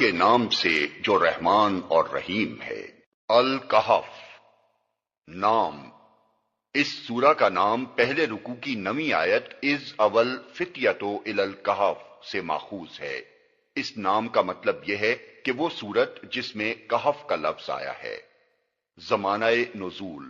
کے نام سے جو رحمان اور رحیم ہے۔ الکہف نام، اس سورہ کا نام پہلے رکوع کی 9ویں آیت اذ اول فتیتو الی الکہف سے ماخوذ ہے۔ اس نام کا مطلب یہ ہے کہ وہ سورت جس میں کہف کا لفظ آیا ہے۔ زمانہ نزول،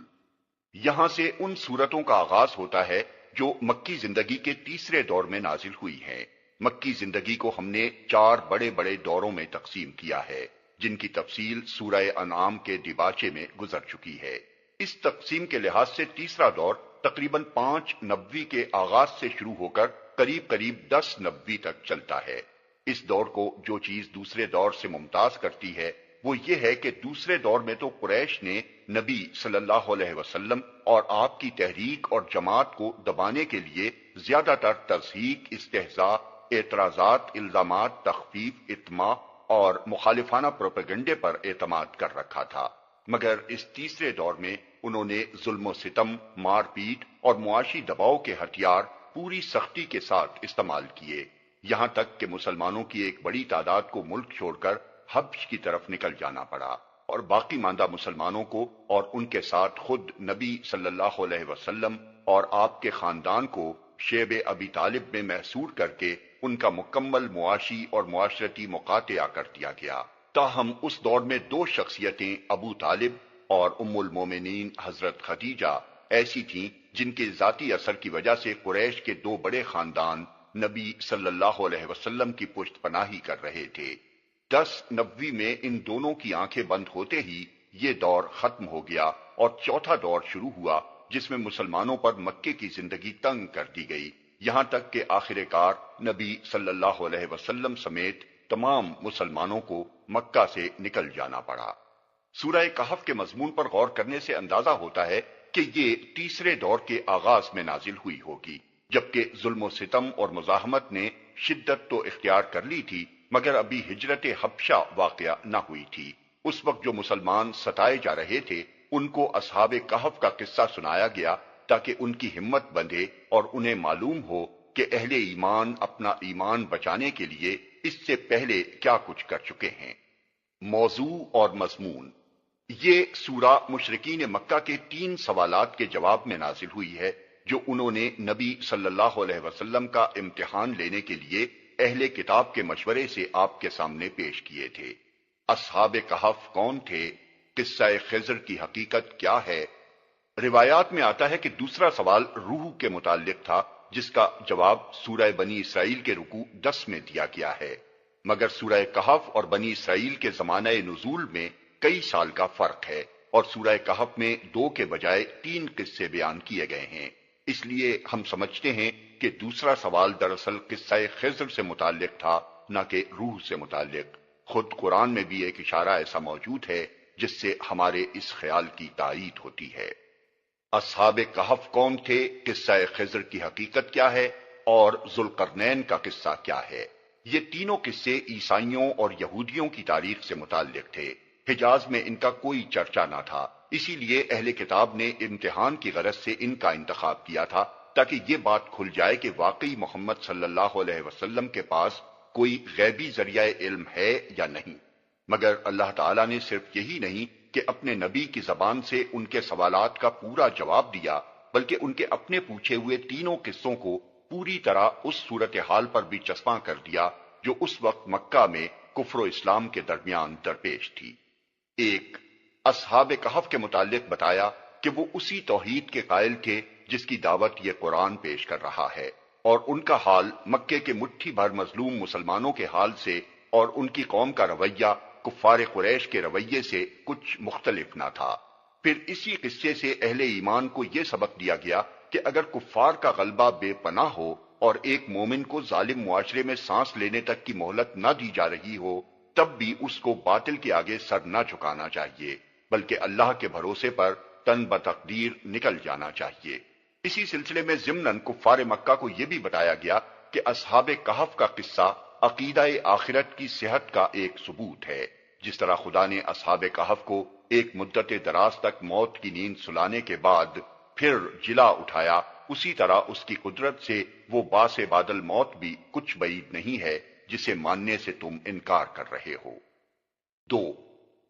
یہاں سے ان سورتوں کا آغاز ہوتا ہے جو مکی زندگی کے تیسرے دور میں نازل ہوئی ہیں۔ مکی زندگی کو ہم نے 4 بڑے بڑے دوروں میں تقسیم کیا ہے، جن کی تفصیل سورہ انعام کے دیباچے میں گزر چکی ہے۔ اس تقسیم کے لحاظ سے تیسرا دور تقریباً 5 نبوی کے آغاز سے شروع ہو کر قریب 10 نبوی تک چلتا ہے۔ اس دور کو جو چیز دوسرے دور سے ممتاز کرتی ہے وہ یہ ہے کہ دوسرے دور میں تو قریش نے نبی صلی اللہ علیہ وسلم اور آپ کی تحریک اور جماعت کو دبانے کے لیے زیادہ تر تضحیک، استہزاء، اعتراضات، الزامات، تخفیف، اطماع اور مخالفانہ پروپیگنڈے پر اعتماد کر رکھا تھا، مگر اس تیسرے دور میں انہوں نے ظلم و ستم، مار پیٹ اور معاشی دباؤ کے ہتھیار پوری سختی کے ساتھ استعمال کیے، یہاں تک کہ مسلمانوں کی ایک بڑی تعداد کو ملک چھوڑ کر حبش کی طرف نکل جانا پڑا، اور باقی ماندہ مسلمانوں کو اور ان کے ساتھ خود نبی صلی اللہ علیہ وسلم اور آپ کے خاندان کو شیب ابی طالب میں محصور کر کے ان کا مکمل معاشی اور معاشرتی مقاطعہ کر دیا گیا۔ تاہم اس دور میں 2 شخصیتیں ابو طالب اور ام المومنین حضرت خدیجہ ایسی تھیں جن کے ذاتی اثر کی وجہ سے قریش کے 2 بڑے خاندان نبی صلی اللہ علیہ وسلم کی پشت پناہی کر رہے تھے۔ 10 نبوی میں ان دونوں کی آنکھیں بند ہوتے ہی یہ دور ختم ہو گیا اور چوتھا دور شروع ہوا جس میں مسلمانوں پر مکے کی زندگی تنگ کر دی گئی، یہاں تک کہ آخر کار نبی صلی اللہ علیہ وسلم سمیت تمام مسلمانوں کو مکہ سے نکل جانا پڑا۔ سورہ کہف کے مضمون پر غور کرنے سے اندازہ ہوتا ہے کہ یہ تیسرے دور کے آغاز میں نازل ہوئی ہوگی، جبکہ ظلم و ستم اور مزاحمت نے شدت تو اختیار کر لی تھی مگر ابھی ہجرت حبشہ واقعہ نہ ہوئی تھی۔ اس وقت جو مسلمان ستائے جا رہے تھے ان کو اصحاب کہف کا قصہ سنایا گیا تاکہ ان کی ہمت بندھے اور انہیں معلوم ہو کہ اہل ایمان اپنا ایمان بچانے کے لیے اس سے پہلے کیا کچھ کر چکے ہیں۔ موضوع اور مضمون، یہ سورہ مشرکین مکہ کے 3 سوالات کے جواب میں نازل ہوئی ہے جو انہوں نے نبی صلی اللہ علیہ وسلم کا امتحان لینے کے لیے اہل کتاب کے مشورے سے آپ کے سامنے پیش کیے تھے۔ اصحاب کہف کون تھے؟ قصہ خضر کی حقیقت کیا ہے؟ روایات میں آتا ہے کہ دوسرا سوال روح کے متعلق تھا جس کا جواب سورہ بنی اسرائیل کے رکوع 10 میں دیا گیا ہے، مگر سورہ کہف اور بنی اسرائیل کے زمانہ نزول میں کئی سال کا فرق ہے اور سورہ کہف میں 2 کے بجائے 3 قصے بیان کیے گئے ہیں، اس لیے ہم سمجھتے ہیں کہ دوسرا سوال دراصل قصہ خضر سے متعلق تھا نہ کہ روح سے متعلق۔ خود قرآن میں بھی ایک اشارہ ایسا موجود ہے جس سے ہمارے اس خیال کی تائید ہوتی ہے۔ اصحاب کہف کون تھے، قصہ خضر کی حقیقت کیا ہے اور ذوالقرنین کا قصہ کیا ہے؟ یہ تینوں قصے عیسائیوں اور یہودیوں کی تاریخ سے متعلق تھے۔ حجاز میں ان کا کوئی چرچا نہ تھا، اسی لیے اہل کتاب نے امتحان کی غرض سے ان کا انتخاب کیا تھا تاکہ یہ بات کھل جائے کہ واقعی محمد صلی اللہ علیہ وسلم کے پاس کوئی غیبی ذریعہ علم ہے یا نہیں، مگر اللہ تعالیٰ نے صرف یہی نہیں کہ اپنے نبی کی زبان سے ان کے سوالات کا پورا جواب دیا بلکہ ان کے اپنے پوچھے ہوئے تینوں قصوں کو پوری طرح اس صورتحال پر بھی چسپاں کر دیا جو اس وقت مکہ میں کفر و اسلام کے درمیان درپیش تھی۔ 1، اصحاب کہف کے متعلق بتایا کہ وہ اسی توحید کے قائل تھے جس کی دعوت یہ قرآن پیش کر رہا ہے، اور ان کا حال مکے کے مٹھی بھر مظلوم مسلمانوں کے حال سے اور ان کی قوم کا رویہ کفار قریش کے رویے سے کچھ مختلف نہ تھا۔ پھر اسی قصے سے اہل ایمان کو یہ سبق دیا گیا کہ اگر کفار کا غلبہ بے پناہ ہو اور ایک مومن کو ظالم معاشرے میں سانس لینے تک کی مہلت نہ دی جا رہی ہو تب بھی اس کو باطل کے آگے سر نہ جھکانا چاہیے بلکہ اللہ کے بھروسے پر تن بتقدیر نکل جانا چاہیے۔ اسی سلسلے میں ضمناً کفار مکہ کو یہ بھی بتایا گیا کہ اصحاب کہف کا قصہ عقیدہ آخرت کی صحت کا ایک ثبوت ہے، جس طرح خدا نے اصحاب کہف کو ایک مدت دراز تک موت کی نیند سلانے کے بعد پھر جلا اٹھایا، اسی طرح اس کی قدرت سے وہ باس بعد الموت بھی کچھ بعید نہیں ہے جسے ماننے سے تم انکار کر رہے ہو۔ 2.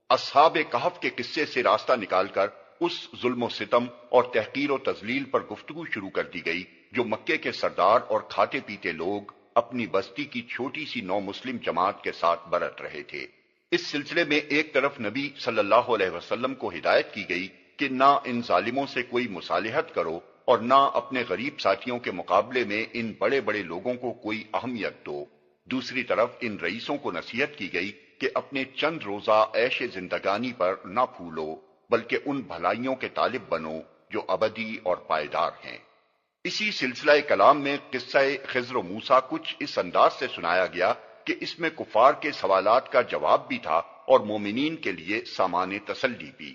اصحاب کہف کے قصے سے راستہ نکال کر اس ظلم و ستم اور تحقیر و تذلیل پر گفتگو شروع کر دی گئی جو مکے کے سردار اور کھاتے پیتے لوگ اپنی بستی کی چھوٹی سی نو مسلم جماعت کے ساتھ برت رہے تھے۔ اس سلسلے میں ایک طرف نبی صلی اللہ علیہ وسلم کو ہدایت کی گئی کہ نہ ان ظالموں سے کوئی مصالحت کرو اور نہ اپنے غریب ساتھیوں کے مقابلے میں ان بڑے بڑے لوگوں کو کوئی اہمیت دو۔ دوسری طرف ان رئیسوں کو نصیحت کی گئی کہ اپنے چند روزہ عیش زندگانی پر نہ پھولو بلکہ ان بھلائیوں کے طالب بنو جو ابدی اور پائیدار ہیں۔ اسی سلسلہ کلام میں قصہ خضر و موسیٰ کچھ اس انداز سے سنایا گیا کہ اس میں کفار کے سوالات کا جواب بھی تھا اور مومنین کے لیے سامان تسلی بھی۔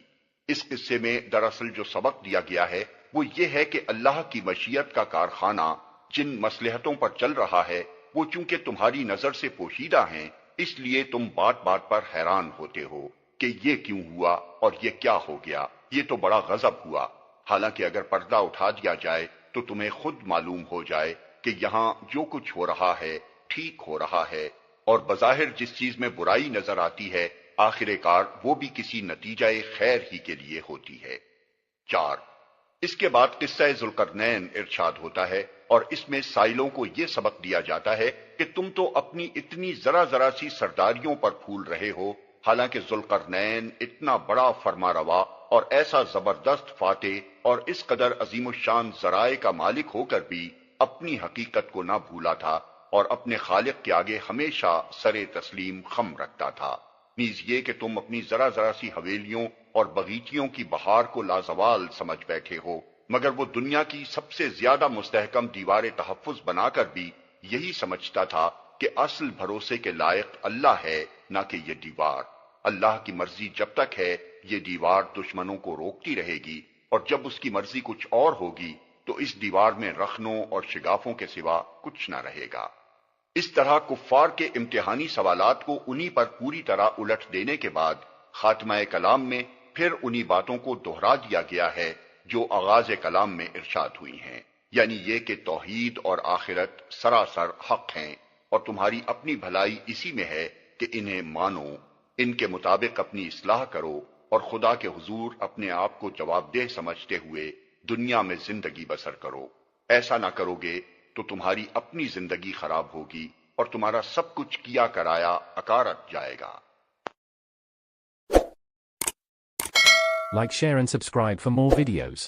اس قصے میں دراصل جو سبق دیا گیا ہے وہ یہ ہے کہ اللہ کی مشیت کا کارخانہ جن مصلحتوں پر چل رہا ہے وہ چونکہ تمہاری نظر سے پوشیدہ ہیں، اس لیے تم بات بات پر حیران ہوتے ہو کہ یہ کیوں ہوا اور یہ کیا ہو گیا، یہ تو بڑا غضب ہوا۔ حالانکہ اگر پردہ اٹھا دیا جائے تو تمہیں خود معلوم ہو جائے کہ یہاں جو کچھ ہو رہا ہے ٹھیک ہو رہا ہے، اور بظاہر جس چیز میں برائی نظر آتی ہے آخر کار وہ بھی کسی نتیجہ خیر ہی کے لیے ہوتی ہے۔ 4. اس کے بعد قصہ ذوالقرنین ارشاد ہوتا ہے اور اس میں سائلوں کو یہ سبق دیا جاتا ہے کہ تم تو اپنی اتنی ذرا ذرا سی سرداریوں پر پھول رہے ہو، حالانکہ ذوالقرنین اتنا بڑا فرما روا اور ایسا زبردست فاتح اور اس قدر عظیم الشان ذرائع کا مالک ہو کر بھی اپنی حقیقت کو نہ بھولا تھا اور اپنے خالق کے آگے ہمیشہ سر تسلیم خم رکھتا تھا۔ نیز یہ کہ تم اپنی ذرا ذرا سی حویلیوں اور باغیچیوں کی بہار کو لازوال سمجھ بیٹھے ہو، مگر وہ دنیا کی سب سے زیادہ مستحکم دیوار تحفظ بنا کر بھی یہی سمجھتا تھا کہ اصل بھروسے کے لائق اللہ ہے نہ کہ یہ دیوار۔ اللہ کی مرضی جب تک ہے یہ دیوار دشمنوں کو روکتی رہے گی، اور جب اس کی مرضی کچھ اور ہوگی تو اس دیوار میں رخنوں اور شگافوں کے سوا کچھ نہ رہے گا۔ اس طرح کفار کے امتحانی سوالات کو انہی پر پوری طرح الٹ دینے کے بعد خاتمہ کلام میں پھر انہی باتوں کو دہرا دیا گیا ہے جو آغاز کلام میں ارشاد ہوئی ہیں، یعنی یہ کہ توحید اور آخرت سراسر حق ہیں اور تمہاری اپنی بھلائی اسی میں ہے کہ انہیں مانو، ان کے مطابق اپنی اصلاح کرو اور خدا کے حضور اپنے آپ کو جواب دہ سمجھتے ہوئے دنیا میں زندگی بسر کرو۔ ایسا نہ کرو گے تو تمہاری اپنی زندگی خراب ہوگی اور تمہارا سب کچھ کیا کرایا اکارت جائے گا۔ Like, share and subscribe for more videos.